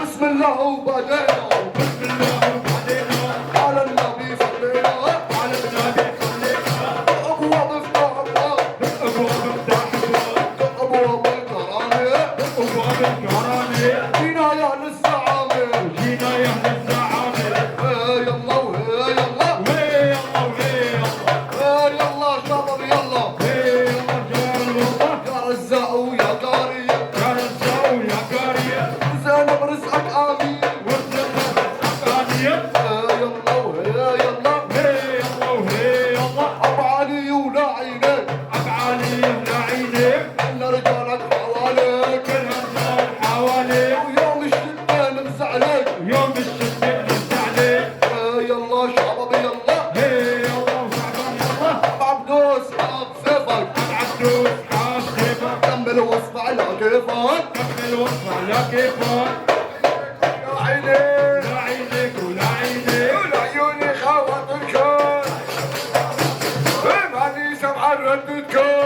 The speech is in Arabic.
بسم الله وبدينا على النبي صلينا ابواب افتح ابواب الكرامه جينا يا اهل الزعامه يلا يلا شباب يلا يا رزاق ويا قاريه زينب رزقك امين يلا ابو علي ولا عينك كل رجالك حواليك ويوم الشده نمزعلك يلا شباب يلا عبدوس حاط سيفك كمل واصبع على كيفك يا عيني ولعيوني خاطركم ماني سمع ردتكم